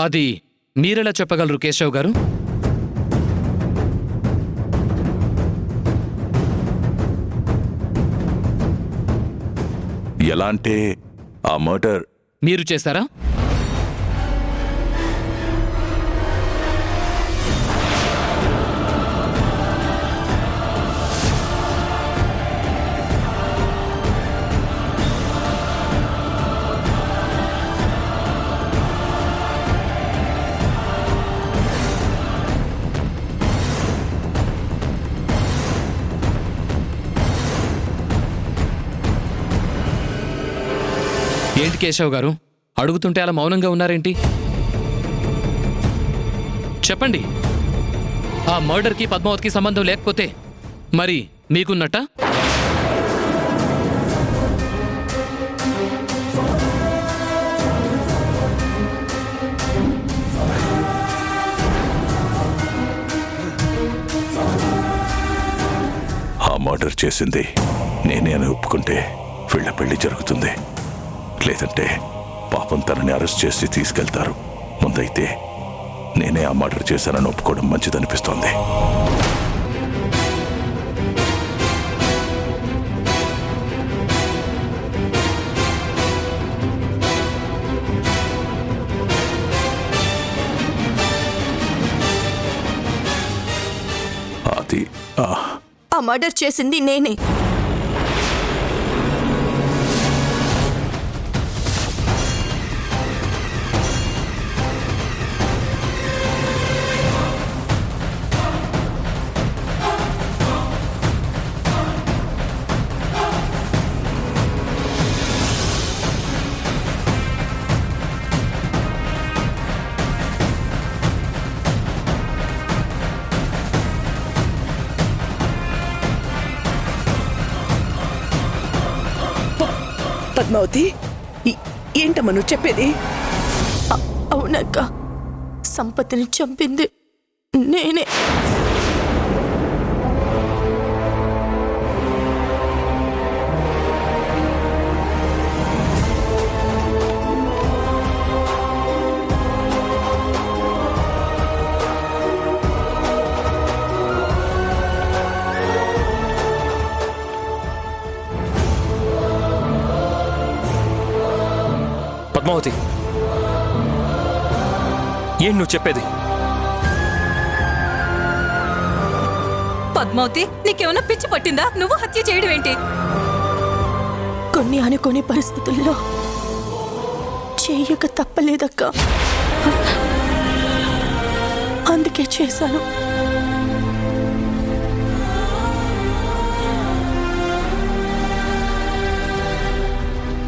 అది మీరెలా చెప్పగలరు కేశవ్ గారు? ఎలా అంటే ఆ మర్డర్ మీరు చేశారా? ఏంటి కేశవ్ గారు, అడుగుతుంటే అలా మౌనంగా ఉన్నారేంటి? చెప్పండి. ఆ మర్డర్కి పద్మావతికి సంబంధం లేకపోతే మరి మీకున్నట్ట? ఆ మర్డర్ చేసింది నేనే అని ఒప్పుకుంటే వీళ్ళ పెళ్లి జరుగుతుంది. లేదంటే పాపం తనని అరెస్ట్ చేసి తీసుకెళ్తారు. ముందైతే నేనే ఆ మర్డర్ చేశానని ఒప్పుకోవడం మంచిదనిపిస్తోంది. అది ఆ మర్డర్ చేసింది నేనే. పద్మావతి, ఏంటమ్మా నువ్వు చెప్పేది? అవునక్క, సంపత్తిని చంపింది నేనే. పద్మావతి, ఏం నువ్వు చెప్పేది? పద్మావతి, నీకేమైనా పిచ్చి పట్టిందా? నువ్వు హత్య చేయడం ఏంటి? కొన్ని అనుకోని పరిస్థితుల్లో చేయక తప్పలేదక్క. అందుకే చేశాను.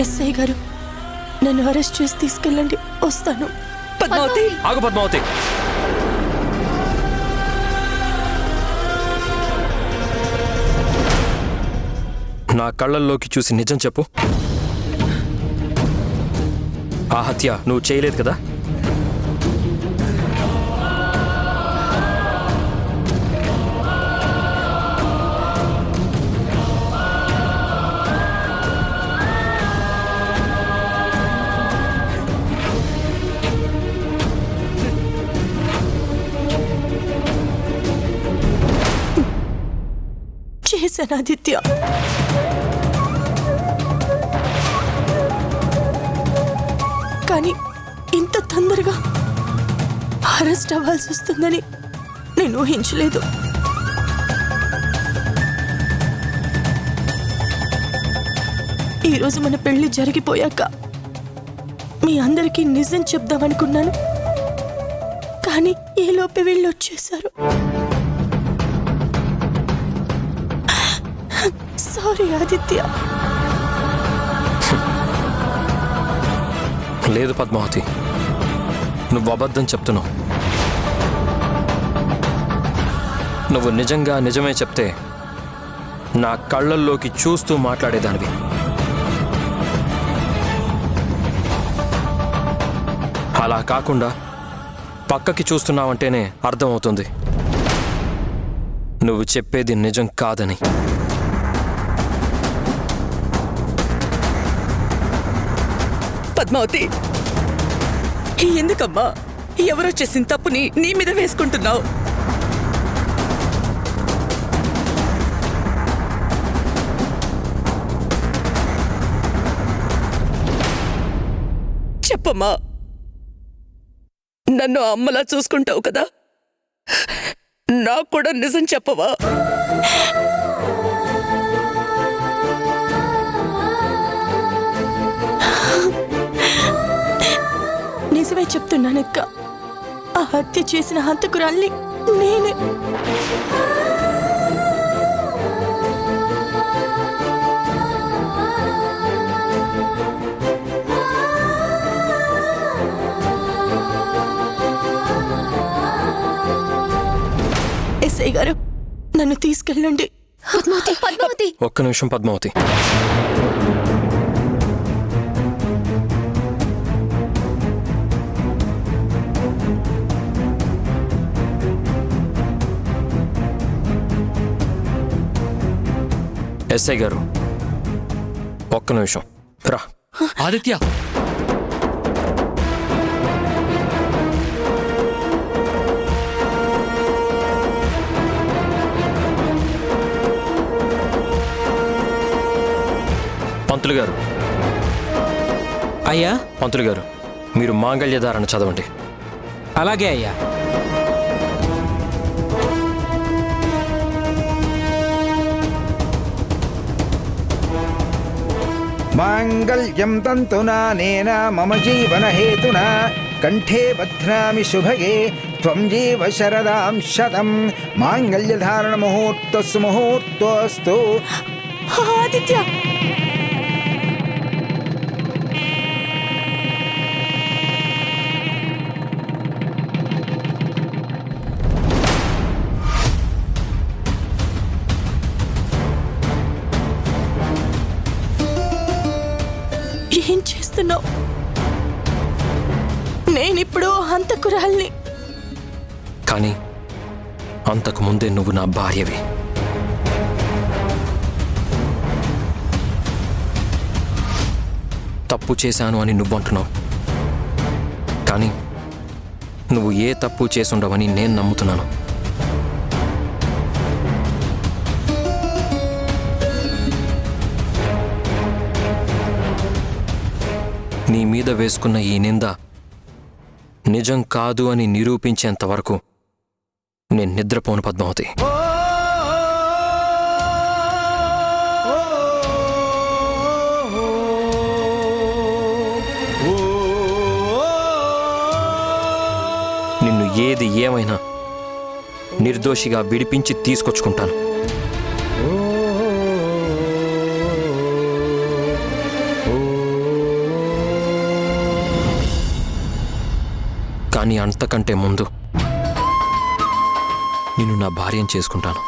ఎస్ఐ గారు, నన్ను అరెస్ట్ చేసి తీసుకెళ్ళండి, వస్తాను. పద్మావతి, ఆగు పద్మావతి. నా కళ్ళల్లోకి చూసి నిజం చెప్పు. ఆ హత్య నువ్వు చేయలేదు కదా? చేశాను ఆదిత్య. కానీ ఇంత తొందరగా అరెస్ట్ అవ్వాల్సి వస్తుందని నేను ఊహించలేదు. ఈరోజు మన పెళ్లి జరిగిపోయాక మీ అందరికీ నిజం చెప్దామనుకున్నాను, కానీ ఈలోపే వీళ్ళు వచ్చేశారు. సారీ ఆదిత్య. లేదు పద్మావతి, నువ్వు అబద్ధం చెప్తున్నావు. నువ్వు నిజంగా నిజమే చెప్తే నా కళ్ళల్లోకి చూస్తూ మాట్లాడేదానివి. అలా కాకుండా పక్కకి చూస్తున్నావంటేనే అర్థమవుతుంది నువ్వు చెప్పేది నిజం కాదని. పద్మావతి, ఎందుకమ్మా ఎవరో చేసిన తప్పుని నీ మీద వేసుకుంటున్నావు. చెప్పమ్మా, నన్ను అమ్మలా చూసుకుంటావు కదా, నాకు కూడా నిజం చెప్పవా? నిజమే చెప్తున్నానక్క. ఆ హత్య చేసిన హంతకురాల్ని నేనే. ఎస్ఐ గారు, నన్ను తీసుకెళ్ళండి. పద్మావతి, పద్మావతి. ఒక్క నిమిషం పద్మావతి. ఎస్ఐ గారు, ఒక్క నిమిషం రా. ఆదిత్య, పంతులు గారు. అయ్యా. పంతులు గారు, మీరు మాంగళ్యధారణ చదవండి. అలాగే అయ్యా. మాంగళ్యం తంతునా నేన మమ జీవన హేతునా కంఠే బధ్నామి శుభగే త్వం జీవ శరదాం శతం మాంగళ్యధారణ ముహూర్తస్సు ముహూర్తోస్తు. ఆదిత్య, ఏం చేస్తున్నావు? నేనిప్పుడు హంతకురాల్ని. కానీ అంతకు ముందే నువ్వు నా భార్యవి. తప్పు చేశాను అని నువ్వంటున్నావు, కానీ నువ్వు ఏ తప్పు చేసుండవని నేను నమ్ముతున్నాను. నీ మీద వేసుకున్న ఈ నింద నిజం కాదు అని నిరూపించేంత వరకు నేను నిద్రపోను పద్మావతి. నిన్ను ఏది ఏమైనా నిర్దోషిగా విడిపించి తీసుకొచ్చుకుంటాను. కానీ అంతకంటే ముందు నిన్ను నా భార్యను చేసుకుంటాను.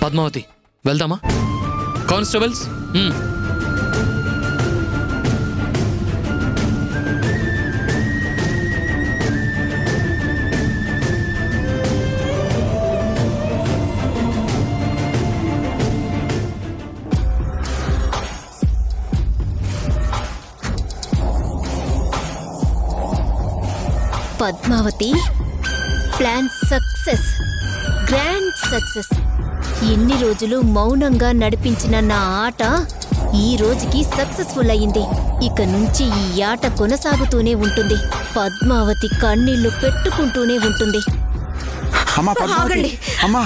పద్మావతి, వెళ్దామా? Constables, Padmavati plan success, grand success. ఎన్ని రోజులు మౌనంగా నడిపించిన నా ఆట ఈ రోజుకి సక్సెస్ఫుల్ అయింది. ఇక నుంచి ఈ ఆట కొనసాగుతూనే ఉంటుంది. పద్మావతి కన్నీళ్లు పెట్టుకుంటూనే ఉంటుంది. అమ్మా పద్మావతి, ఆగండి. అమ్మా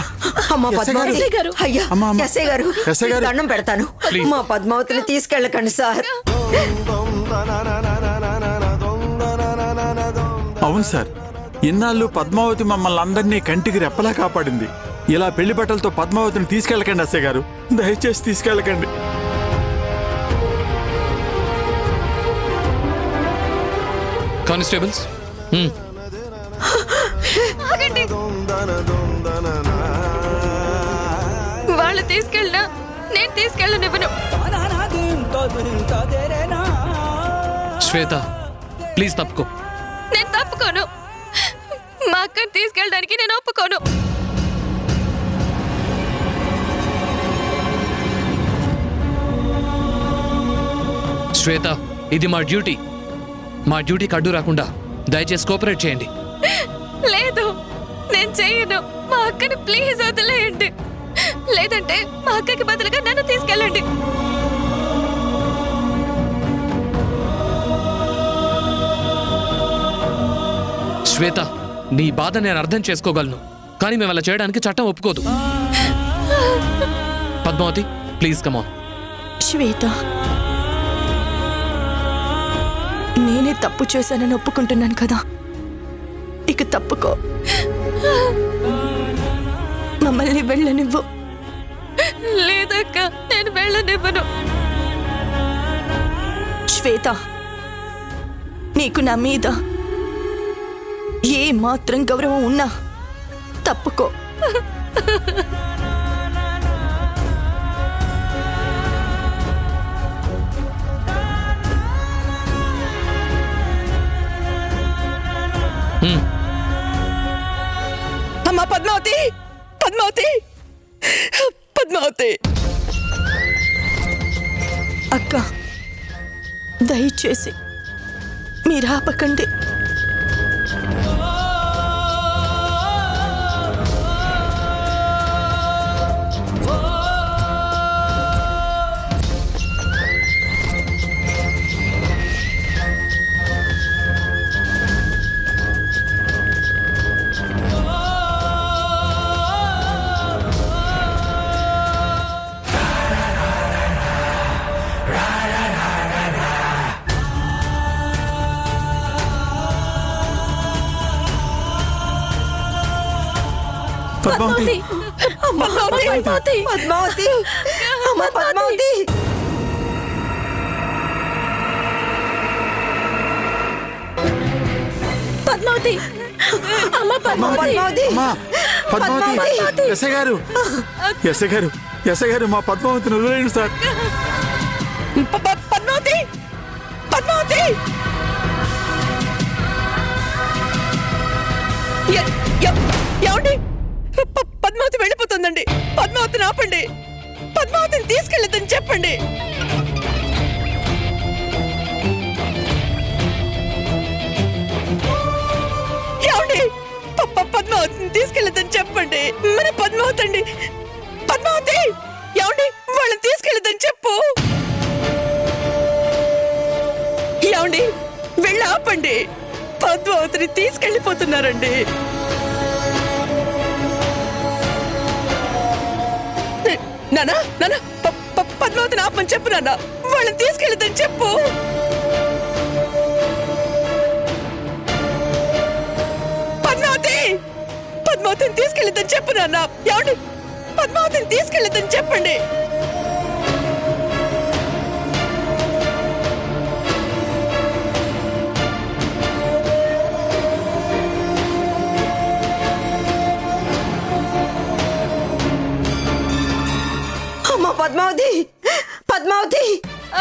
అమ్మా పద్మావతి ఎస్ఐ గారు. అయ్యా అమ్మా, అమ్మా. ఎస్ఐ గారు ఎస్ఐ గారు. దండం పెడతాను. మా పద్మావతిని తీసుకెళ్ళకండి సార్. అవును సార్, ఇన్నాళ్ళు పద్మావతి మమ్మల్ని అందరినీ కంటికి రెప్పలా కాపాడింది. ఇలా పెళ్లి బట్టలతో పద్మావతిని తీసుకెళ్ళకండి అస్సే గారు, దయచేసి తీసుకెళ్ళకండి. కానిస్టేబుల్స్, వాళ్ళు తీసుకెళ్ళినా నేను తీసుకెళ్ళనివ్వను. శ్వేత ప్లీజ్ తప్పుకో. నేను తప్పుకోను. మా అక్కని తీసుకెళ్ళడానికి నేను ఒప్పుకోను. శ్వేత, ఇది మా డ్యూటీ. మా డ్యూటీకి అడ్డు రాకుండా దయచేసి కోఆపరేట్ చేయండి. లేదు, నేను చెయ్యను. మా అక్కని ప్లీజ్ వదిలేయండి. లేదంటే మా అక్కకి బదులుగా నన్ను తీసుకెళ్ళండి. శ్వేత, నీ బాధ నేను అర్థం చేసుకోగలను, కానీ మేము అలా చేయడానికి చట్టం ఒప్పుకోదు. Padmavati please come on. శ్వేత, నేనే తప్పు చేశానని ఒప్పుకుంటున్నాను కదా, ఇక తప్పుకో. మమ్మల్ని వెళ్ళనివ్వు. లేదక్క, నేను వెళ్ళనివ్వను. శ్వేత, నీకు నా మీద ఏ మాత్రం గౌరవం ఉన్నా తప్పుకో. అమ్మా పద్మావతి, పద్మావతి, పద్మావతి. అక్క, దయచేసి మీరు ఆపకండి. పద్మావతి, పద్మావతి, పద్మావతి, అమ్మా పద్మావతి. పద్మావతి, అమ్మ పద్మావతి. పద్మావతి, అమ్మా పద్మావతి, ఎస్ఐ గారు, ఎస్ఐ గారు, ఎస్ఐ గారు, మా పద్మావతిని వదిలేయండి సార్. పద్మావతి, పద్మావతి. ఏమండి, పద్మావతి వెళ్ళిపోతుందండి. పద్మావతిని ఆపండి. పద్మావతిని తీసుకెళ్ళదని చెప్పండి. ఏమండి, పద్మావతిని తీసుకెళ్ళదని చెప్పండి. మన పద్మావతి అండి. పద్మావతి, ఏమండి, వాళ్ళని తీసుకెళ్ళదని చెప్పు. ఏమండి, వెళ్ళి ఆపండి. పద్మావతిని తీసుకెళ్ళిపోతున్నారండి. నానా, నానా, పద్మావతిని ఆపమని చెప్పు నాన్న. వాళ్ళని తీసుకెళ్ళదని చెప్పు. పద్మావతి, పద్మావతిని తీసుకెళ్ళదని చెప్పు నాన్న. ఏమండి, పద్మావతిని తీసుకెళ్ళదని చెప్పండి. అమ్మా పద్మావతి, పద్మావతి,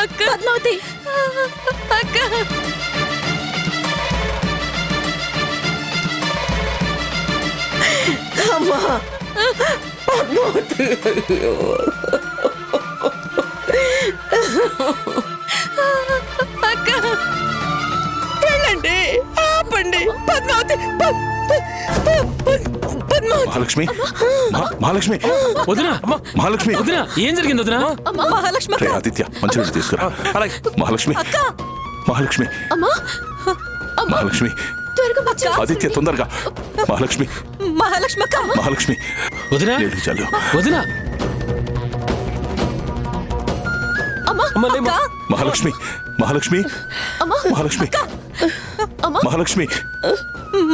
అక్క, పద్మావతి, అక్క. అమ్మా పద్మావతి. అక్క, వెళ్ళండి, ఆపండి. పద్మావతి పద్మావతి మహాలక్ష్మి మహాలక్ష్మి వదినా మహాలక్ష్మి వదినా ఏం జరిగింది వదినా మహాలక్ష్మి రే ఆదిత్య మంచినీళ్ళు తీసుకురా మహాలక్ష్మి మహాలక్ష్మి మహాలక్ష్మి ఆదిత్య తొందరగా మహాలక్ష్మి మహాలక్ష్మి అక్క మహాలక్ష్మి వదినా నీళ్ళు చాలు వదినా మహాలక్ష్మి మహాలక్ష్మి మహాలక్ష్మి మహాలక్ష్మి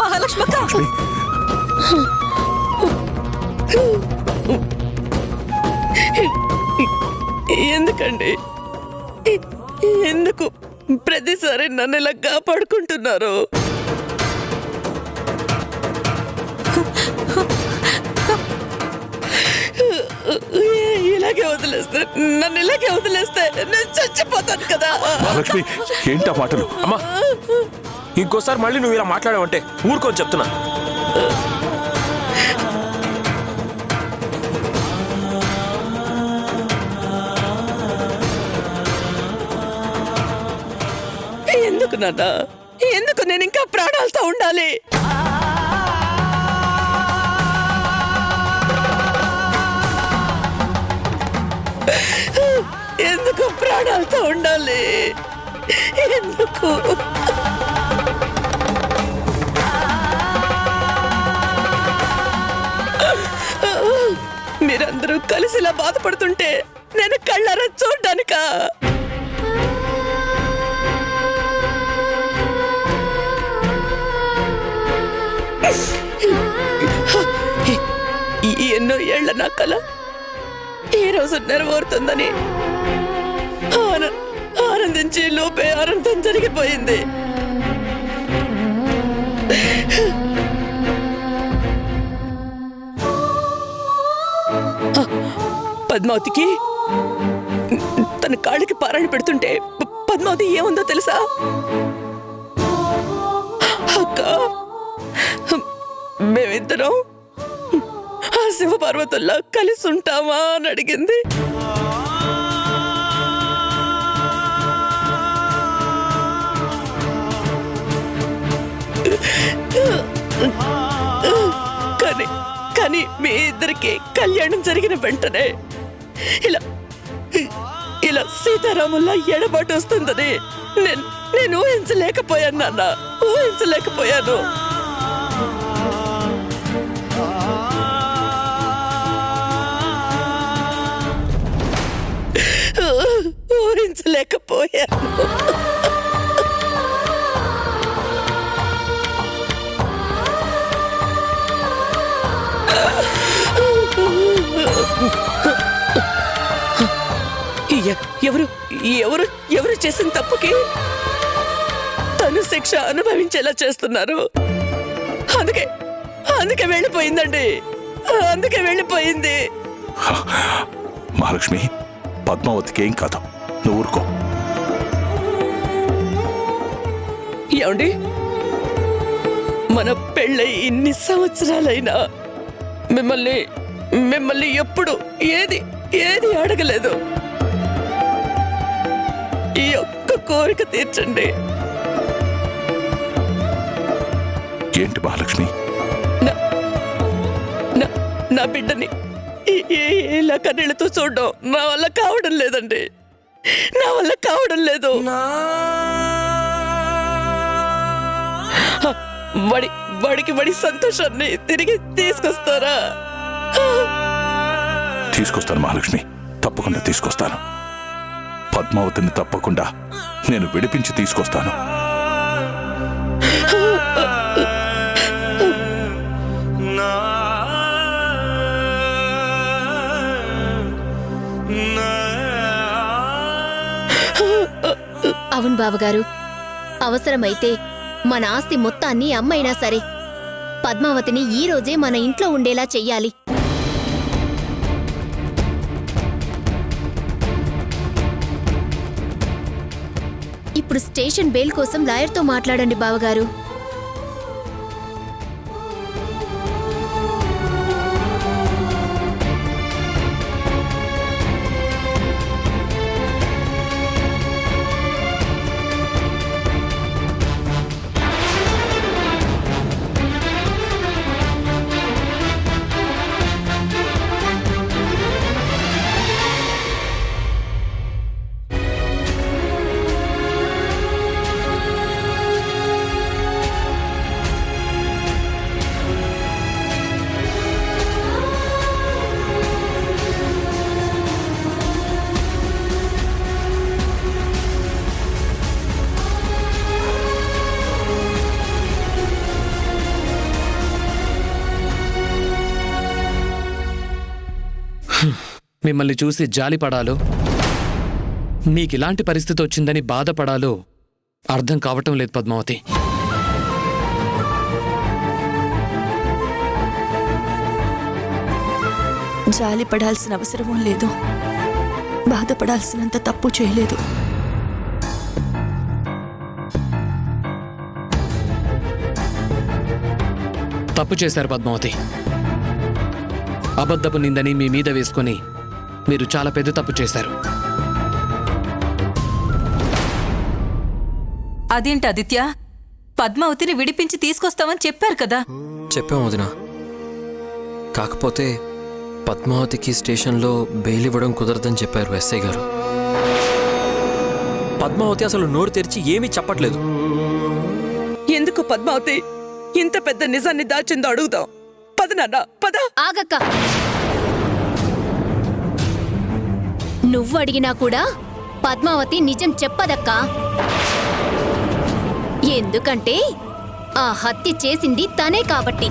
మహాలక్ష్మి అక్క మహాలక్ష్మి ఎందుకండి ఎందుకు ప్రతిసారి నన్ను ఇలా కాపాడుకుంటున్నారు? ఇలాగే వదిలేస్తే నన్ను ఇలాగే వదిలేస్తే నేను చచ్చిపోతాను కదా. మహాలక్ష్మి ఏంటా మాటలు అమ్మా ఇంకోసారి మళ్ళీ నువ్వు ఇలా మాట్లాడావంటే ఊరుకొని చెప్తున్నా. ఎందుకు నాన్న, ఎందుకు నేను ఇంకా ప్రాణాలతో ఉండాలి? ఎందుకు ప్రాణాలతో ఉండాలి? ఎందుకు? మీరందరూ కలిసి ఇలా బాధపడుతుంటే నేను కళ్ళారా చూడ్డానికా? ఎన్నో ఏళ్ల నా కల ఈ రోజు నెరవేరుతుందని ఆనందించి లోపే ఆనందం జరిగిపోయింది. పద్మావతికి తన కాళ్ళకి పారాయణ పెడుతుంటే పద్మావతి ఏముందో తెలుసా? అక్క మేమిద్దరం ఆ శివపార్వతుల్లా కలిసి ఉంటామా అని అడిగింది. కానీ కానీ మీ ఇద్దరికి కళ్యాణం జరిగిన వెంటనే ఇలా ఇలా సీతారాముల్లా ఎడబాటు వస్తుందని నేను ఊహించలేకపోయాను నాన్న, ఊహించలేకపోయాను. ఊహించలేకపోయాను. ఎవరు ఎవరు ఎవరు చేసిన తప్పుకి తను శిక్ష అనుభవించేలా చేస్తున్నారు. అందుకే అందుకే వెళ్ళిపోయిందండి, అందుకే వెళ్ళిపోయింది. మహాలక్ష్మి పద్మావతికి ఏం కాదు, నువ్వు ఊరుకో. ఏమండి, మన పెళ్ళై ఇన్ని సంవత్సరాలైనా మిమ్మల్ని ఎప్పుడు ఏది అడగలేదు. ఈ ఒక్క కోరిక తీర్చండి. ఏంటి మహాలక్ష్మి? నా బిడ్డని ఇలా కన్నీళ్లతో చూడడం నా వల్ల కావడం లేదండి, నా వల్ల కావడం లేదు. వాడి సంతోషాన్ని తిరిగి తీసుకొస్తారా? తీసుకొస్తాను మహాలక్ష్మి, తప్పకుండా తీసుకొస్తాను. పద్మావతిని తప్పకుండా నేను విడిపించి తీసుకొస్తాను. అవును బావగారు, అవసరమైతే మన ఆస్తి మొత్తాన్ని అమ్మైనా సరే పద్మావతిని ఈ రోజే మన ఇంట్లో ఉండేలా చెయ్యాలి. ఇప్పుడు స్టేషన్ బెయిల్ కోసం లాయర్తో మాట్లాడండి బావగారు. మిమ్మల్ని చూసి జాలిపడాలో మీకిలాంటి పరిస్థితి వచ్చిందని బాధపడాలో అర్థం కావటం లేదు పద్మావతి. జాలి పడాల్సిన అవసరమూ లేదు, బాధపడాల్సినంత తప్పు చేయలేదు. తప్పు చేశారు పద్మావతి. అబద్ధపు నిందని మీ మీద వేసుకొని మీరు చాలా పెద్ద తప్పు చేశారు. అదేంటి ఆదిత్య, పద్మావతిని విడిపించి తీసుకొస్తామని చెప్పారు కదా. చెప్పాం వదినా. కాకపోతే పద్మావతికి స్టేషన్లో బెయిల్ ఇవ్వడం కుదరదని చెప్పారు ఎస్ఐ గారు. పద్మావతి అసలు నోరు తెరిచి ఏమీ చెప్పట్లేదు. ఎందుకు పద్మావతి ఇంత పెద్ద నిజాన్ని దాచిందో అడుగుదాం. పద నాన్న పద. ఆగక్క, నువ్వు అడిగినా కూడా పద్మావతి నిజం చెప్పదక్కా. ఎందుకంటే ఆ హత్య చేసింది తనే కాబట్టి.